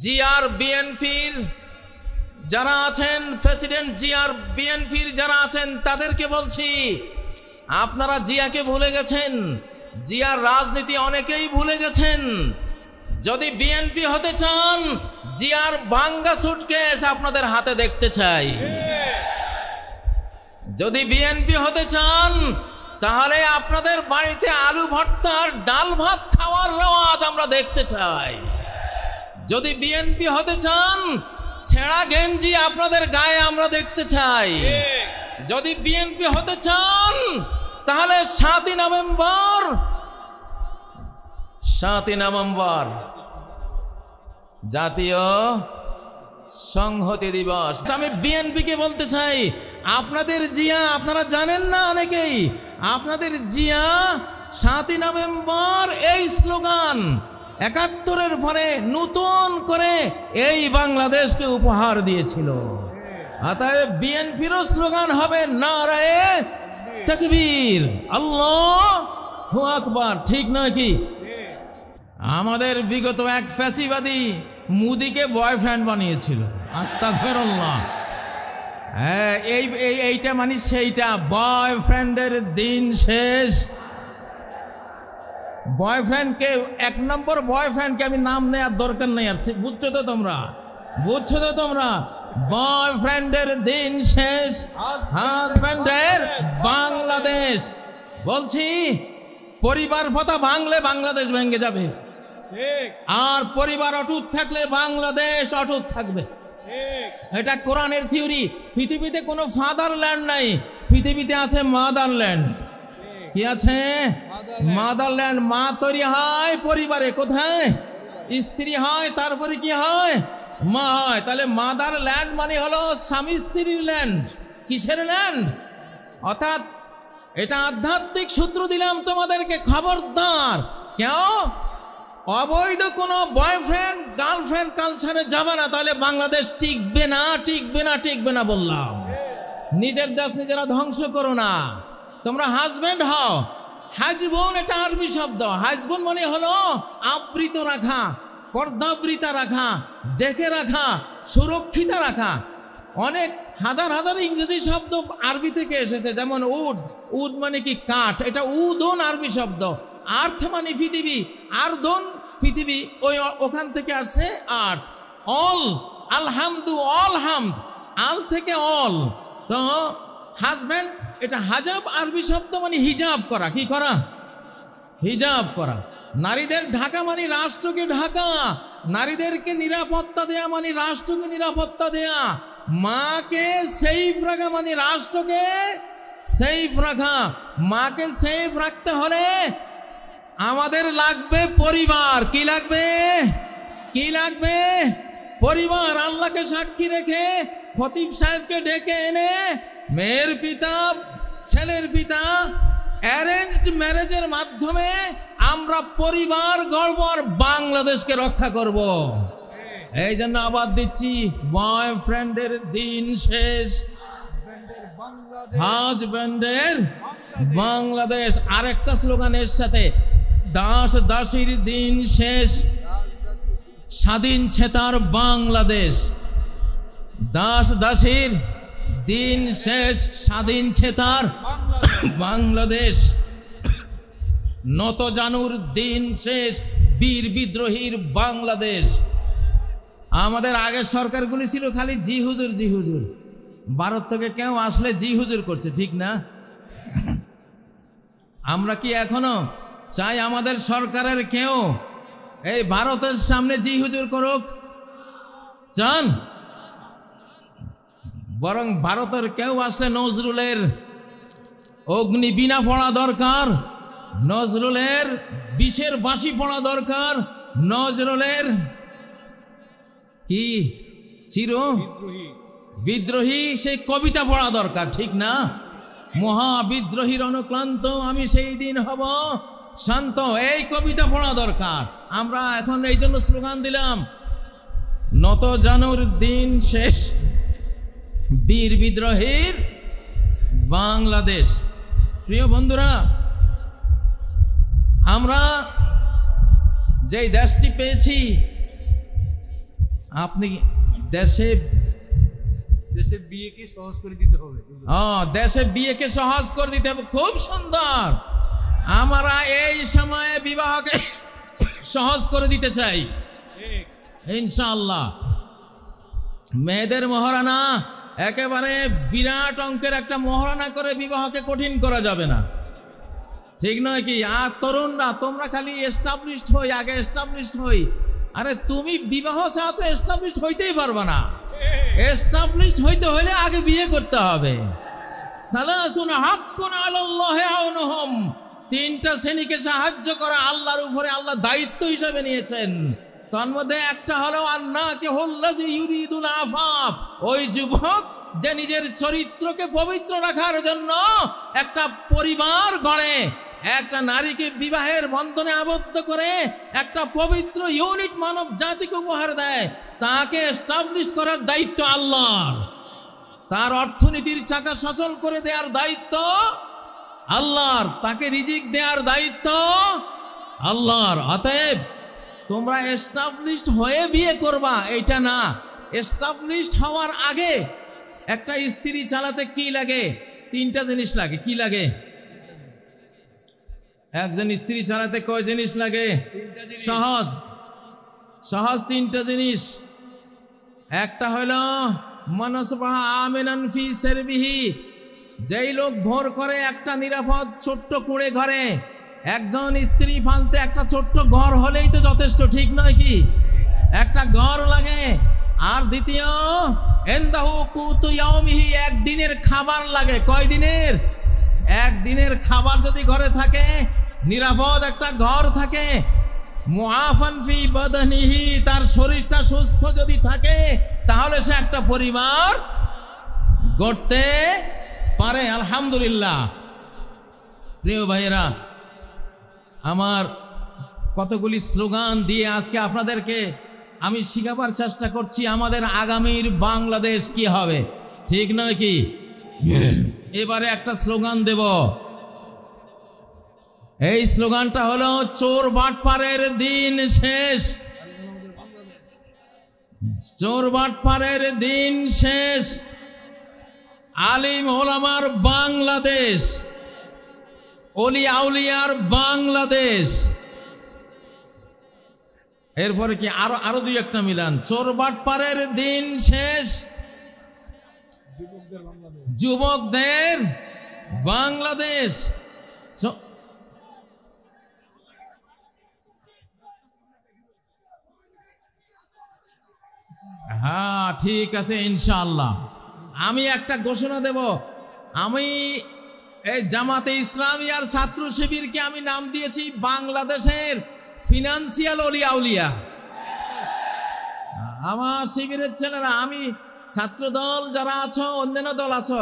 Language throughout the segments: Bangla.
জিয়ার বিএনপির যারা আছেন, প্রেসিডেন্ট জিয়ার বিএনপির যারা আছেন তাদেরকে বলছি, আপনারা জিয়াকে ভুলে গেছেন, জিয়ার রাজনীতি অনেকেই ভুলে গেছেন। যদি বিএনপি হতে চান, জিয়ার ভাঙ্গা সুটকেস আপনাদের হাতে দেখতে চাই। যদি বিএনপি হতে চান, তাহলে আপনাদের বাড়িতে আলু ভর্তার ডাল ভাত খাওয়ার রেওয়াজ আমরা দেখতে চাই। যদি বিএনপি হতে চান, ছেঁড়া গেঞ্জি আপনাদের গায়ে আমরা দেখতে চাই। যদি বিএনপি হতে চান, তাহলে 7ই নভেম্বর জাতীয় সংহতি দিবস। আমি বিএনপিকে বলতে চাই, আপনাদের জিয়া আপনারা জানেন না, অনেকেই আপনাদের জিয়া 7ই নভেম্বর এই স্লোগান ৭১-এর পরে নতুন করে এই বাংলাদেশকে উপহার দিয়েছিল। অতএব বিএনপিরও স্লোগান হবে নারায়ে তাকবীর, আল্লাহু আকবার। ঠিক নয় কি? আমাদের বিগত এক ফ্যাসিবাদী মোদিকে বয়ফ্রেন্ড বানিয়েছিল, আস্তাগফিরুল্লাহ। হ্যাঁ, এইটা মানে সেইটা, বয়ফ্রেন্ডের দিন শেষ। বয়ফ্রেন্ডকে, 1 নম্বর বয়ফ্রেন্ডকে আমি নাম নেওয়ার দরকার নেই, আর বুঝছো তো তোমরা, বুঝছো তো তোমরা? বয়ফ্রেন্ডের দিন শেষ, হাজব্যান্ডের বাংলাদেশ। বলছি, পরিবার কথা ভাঙলে বাংলাদেশ ভেঙে যাবে, আর পরিবার অটুট থাকলে বাংলাদেশ অটুট থাকবে। এটা কোরআনের থিওরি। পৃথিবীতে কোনো ফাদারল্যান্ড নাই, পৃথিবীতে আছে মাদারল্যান্ড। কি আছে? মাদারল্যান্ড। মা তৈরি হয় পরিবারে, কোথায়? স্ত্রী হয়, তারপরে কি হয়? মা হয়। তাহলে মাদারল্যান্ড মানে হলো স্বামী স্ত্রীর ল্যান্ড। কিসের ল্যান্ড? অর্থাৎ এটা আধ্যাত্মিক সূত্র দিলাম তোমাদেরকে, খবরদার কেউ অবৈধ কোনো বয়ফ্রেন্ড গার্লফ্রেন্ড কালচারে যাবে না, তাহলে বাংলাদেশ টিকবে না, টিকবে না, টিকবে না বললাম। নিজের দেশ নিজেরা ধ্বংস করো না। তোমরা হাজব্যান্ড হও। হাজবোন এটা আরবি শব্দ। হাজবোন মানে হলো আবৃত রাখা, পর্দাবৃতা রাখা, ডেকে রাখা, সুরক্ষিত রাখা। অনেক হাজার হাজার ইংরেজি শব্দ আরবি থেকে এসেছে, যেমন উড, উড মানে কি? কাঠ। এটা উদন আরবি শব্দ। আর্থ মানে পৃথিবী, আর্দন পৃথিবী, ওখান থেকে আসছে আর্থ। অল, আলহামদু, অল হামদ, আল থেকে অল। তো হাজব্যান্ড এটা হাজাব আরবি শব্দ মানে হিজাব করা। কি করা? হিজাব করা। নারীদের ঢাকা মানে রাষ্ট্রকে ঢাকা, নারীদেরকে নিরাপত্তা দেয়া মানে রাষ্ট্রকে নিরাপত্তা দেয়া। মাকে সেফ রাখা মানে রাষ্ট্রকে সেফ রাখা। মাকে সেফ রাখতে হলে আমাদের লাগবে পরিবার। কি লাগবে? কি লাগবে? পরিবার। আল্লাহকে সাক্ষী রেখে খতিব সাহেবকে ডেকে এনে মেয়ের পিতা, ছেলের পিতা, অ্যারেঞ্জড ম্যারেজের মাধ্যমে আমরা পরিবার গড়ব আর বাংলাদেশকে রক্ষা করব। এই জন্য আবার দিচ্ছি, বয়ফ্রেন্ডের দিন শেষ, হাজব্যান্ডের বাংলাদেশ। আরেকটা স্লোগানের সাথে, দাস দাসীর দিন শেষ, স্বাধীন চেতার বাংলাদেশ। দাস দাসীর দিন শেষ, স্বাধীন চেতার বাংলাদেশ। নত জানুর দিন শেষ, বীর বিদ্রোহীর বাংলাদেশ। আমাদের আগের সরকারগুলি ছিল খালি জি হুজুর, জি হুজুর। ভারত থেকে কেউ আসলে জি হুজুর করছে, ঠিক না? আমরা কি এখনো চাই আমাদের সরকারের কেউ এই ভারতের সামনে জি হুজুর করুক? চান? বরং ভারতের কেউ আসলে নজরুলের অগ্নিবীণা পড়া দরকার, নজরুলের বিষের বাঁশি পড়া দরকার, নজরুলের কি চির বিদ্রোহী সেই কবিতা পড়া দরকার, ঠিক না? মহাবিদ্রোহীর অনুক্লান্ত আমি সেই দিন হব শান্ত, এই কবিতা পড়া দরকার। আমরা এখন এই জন্য স্লোগান দিলাম, নত জানুর দিন শেষ, বীর বিদ্রোহীর বাংলাদেশ। প্রিয় বন্ধুরা, আমরা যেই দেশটি পেয়েছি আপনি দেশে দেশে বিয়েকে সহজ করে দিতে হবে। দেশে বিয়েকে সহজ করে দিতে হবে। খুব সুন্দর। আমরা এই সময়ে বিবাহকে সহজ করে দিতে চাই ইনশাআল্লাহ। মেয়েদের মহারানা একেবারে বিরাট অঙ্কের একটা মহারানা করে বিবাহকে কঠিন করা যাবে না, ঠিক নয় কি? আর তরুণরা তোমরা খালি এস্টাবলিশড হই, আগে এস্টাবলিশড হই। আরে তুমি বিবাহ ছাড়া তো এস্টাবলিশড হইতেই পারবে না। এস্টাবলিশড হইতে হলে আগে বিয়ে করতে হবে। সালাসুন হাক্কুন আলাল্লাহি আউনুহুম, তিনটা শ্রেণীকে সাহায্য করা আল্লাহর উপরে আল্লাহ দায়িত্ব হিসেবে নিয়েছেন। তার মধ্যে একটা হলো আন্নাকিহুল্লাযী ইউরিদুল আফাফ, ওই যুবক যে নিজের চরিত্রকে পবিত্র রাখার জন্য একটা পরিবার গড়ে, একটা নারীকে বিবাহের বন্ধনে আবদ্ধ করে একটা পবিত্র ইউনিট মানব জাতিকে উপহার দেয়, তাকে এস্টাবলিশ করার দায়িত্ব আল্লাহর। তার অর্থনীতির চাকা সচল করে দেওয়ার দায়িত্ব আল্লাহর, তাকে রিজিক দেওয়ার দায়িত্ব আল্লাহর। অতএব তোমরা এস্টাবলিশড হয়ে বিয়ে করবা এটা না, এস্টাবলিশড হওয়ার আগে একটা স্ত্রী চালাতে কি লাগে? তিনটা জিনিস লাগে। কি লাগে? একজন স্ত্রী চালাতে কয় জিনিস লাগে? সহজ সহজ তিনটা জিনিস। একটা হলো মানসবাহা আমিনান ফি সারবিহি, যেই লোক ভোর করে একটা নিরাপদ ছোট্ট কুড়ে ঘরে, একজন স্ত্রী ফালতে একটা ছোট্ট ঘর হলেই তো যথেষ্ট, ঠিক নয় কি? একটা ঘর লাগে। আর দ্বিতীয় ইনদাহু কুতু ইয়াউমিহি, একদিনের খাবার লাগে। কয় দিনের? একদিনের খাবার যদি ঘরে থাকে, নিরাপদ একটা ঘর থাকে, মুআফান ফি বাদানিহি, তার শরীরটা সুস্থ যদি থাকে, তাহলে সে একটা পরিবার গড়তে পারে। আলহামদুলিল্লাহ। প্রিয় ভাইয়েরা আমার, কতগুলি স্লোগান দিয়ে আজকে আপনাদেরকে আমি শিখাবার চেষ্টা করছি আমাদের আগামীর বাংলাদেশ কি হবে, ঠিক নয় কি? এবারে একটা স্লোগান দেব। এই স্লোগানটা হলো চোর বাটপারের দিন শেষ। চোর বাটপারের দিন শেষ, আলিম ওলামার বাংলাদেশ, অলি আউলিয়ার বাংলাদেশ। এরপরে কি আরো দুই একটা মিলান। চোর বাটপারের দিন শেষ, যুবকদের বাংলাদেশ। হ্যাঁ ঠিক আছে ইনশাআল্লাহ। আমি একটা ঘোষণা দেব। আমি এই জামাতে ইসলামী আর ছাত্র শিবিরকে আমি নাম দিয়েছি বাংলাদেশের ফিনান্সিয়াল অলি আউলিয়া। আমার শিবিরের ছেলেরা, আমি ছাত্র দল যারা আছো, অন্যান্য দল আছো,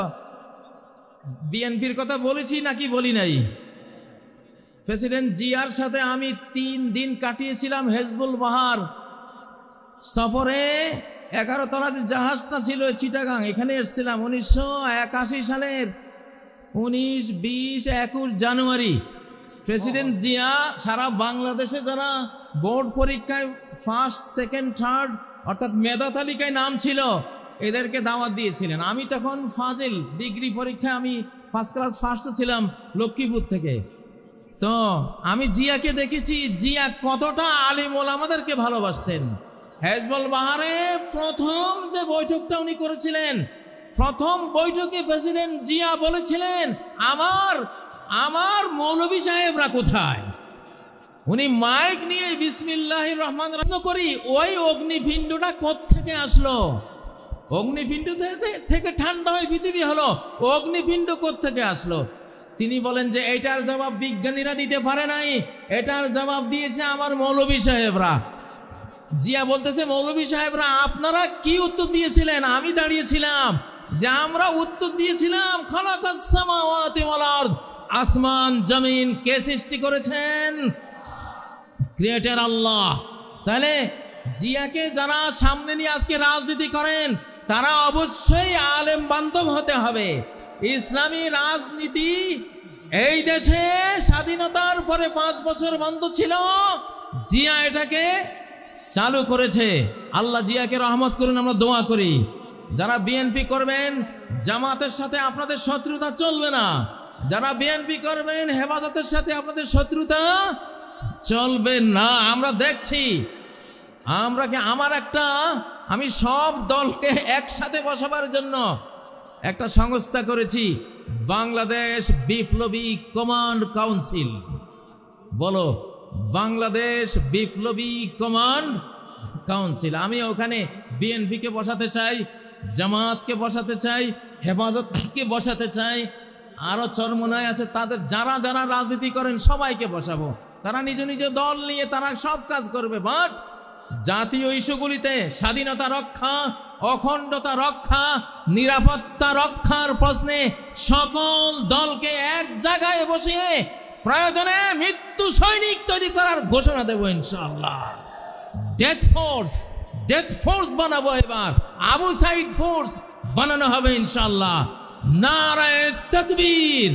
বিএনপির কথা বলেছি নাকি বলি নাই? প্রেসিডেন্ট জিয়ার সাথে আমি 3 দিন কাটিয়েছিলাম হেজবুল বাহার সফরে। 11 তলা যে জাহাজটা ছিল চিটাগাং, এখানে এসেছিলাম 1981 সালের 19, 20, 21 জানুয়ারি। প্রেসিডেন্ট জিয়া সারা বাংলাদেশে যারা বোর্ড পরীক্ষায় ফার্স্ট, সেকেন্ড, থার্ড অর্থাৎ মেধা তালিকায় নাম ছিল, এদেরকে দাওয়াত দিয়েছিলেন। আমি তখন ফাজিল ডিগ্রি পরীক্ষায় আমি ফার্স্ট ক্লাস ফার্স্টে ছিলাম লক্ষ্মীপুর থেকে। তো আমি জিয়াকে দেখেছি, জিয়া কতটা আলিম ওলামাদেরকে ভালোবাসতেন। হেজবুল বাহারে প্রথম যে বৈঠকটা উনি করেছিলেন, প্রথম বৈঠকে প্রেসিডেন্ট জিয়া বলেছিলেন, আমার মৌলভী সাহেবরা কোথায়? উনি মাইক নিয়ে বিসমিল্লাহির রহমানির রহিম করি, ওই অগ্নিপিণ্ডটা কোত্থেকে আসলো? অগ্নিপিণ্ড থেকে ঠান্ডা হয়ে পৃথিবী হলো, অগ্নিপিণ্ড কোত্থেকে আসলো? তিনি বলেন যে এটার জবাব বিজ্ঞানীরা দিতে পারে নাই, এটার জবাব দিয়েছে আমার মৌলভী সাহেবরা। জিয়া বলতেছে, মৌলভী সাহেবরা আপনারা কি উত্তর দিয়েছিলেন? আমি দাঁড়িয়েছিলাম যে আমরা উত্তর দিয়েছিলাম খালাকাস সামাওয়াতি ওয়াল আরদ, আসমান জমিন কে সৃষ্টি করেছেন? ক্রিয়েটর আল্লাহ। তাহলে জিয়াকে যারা সামনে নিয়ে আজকে রাজনীতি করেন, তারা অবশ্যই আলেম বান্ধব হতে হবে। ইসলামী রাজনীতি এই দেশে স্বাধীনতার পরে 5 বছর বন্ধ ছিল। জিয়া এটাকে চালু করেছে। আল্লাহ জিয়াকে রহমত করুন, আমরা দোয়া করি। যারা বিএনপি করবেন, জামাতের সাথে আপনাদের শত্রুতা চলবে না। যারা বিএনপি করবেন, হেফাজতের সাথে আপনাদের শত্রুতা চলবে না। আমরা দেখছি, আমি সব দলকে একসাথে বসাবার জন্য একটা সংস্থা করেছি, বাংলাদেশ বিপ্লবী কমান্ড কাউন্সিল। বলো, বাংলাদেশ বিপ্লবী কমান্ড কাউন্সিল। আমি ওখানে বিএনপিকে বসাতে চাই, জামাতকে বসাতে চাই, হেফাজতকে বসাতে চাই, আরো চরমনায় আছে তাদের, যারা যারা রাজনীতি করেন সবাইকে বসাবো। তারা নিজ নিজ দল নিয়ে তারা সব কাজ করবে, বাট জাতীয় ইস্যুগুলিতে স্বাধীনতা রক্ষা, অখণ্ডতা রক্ষা, নিরাপত্তা রক্ষার প্রশ্নে সকল দলকে এক জায়গায় বসিয়ে প্রয়োজনে মৃত্যু সৈনিক তৈরি করার ঘোষণা দেব ইনশাআল্লাহ। ডেথ ফোর্স বানাবো, এবার আবু সাইদ ফোর্স বানানো হবে ইনশাআল্লাহ। নারায়ে তাকবীর।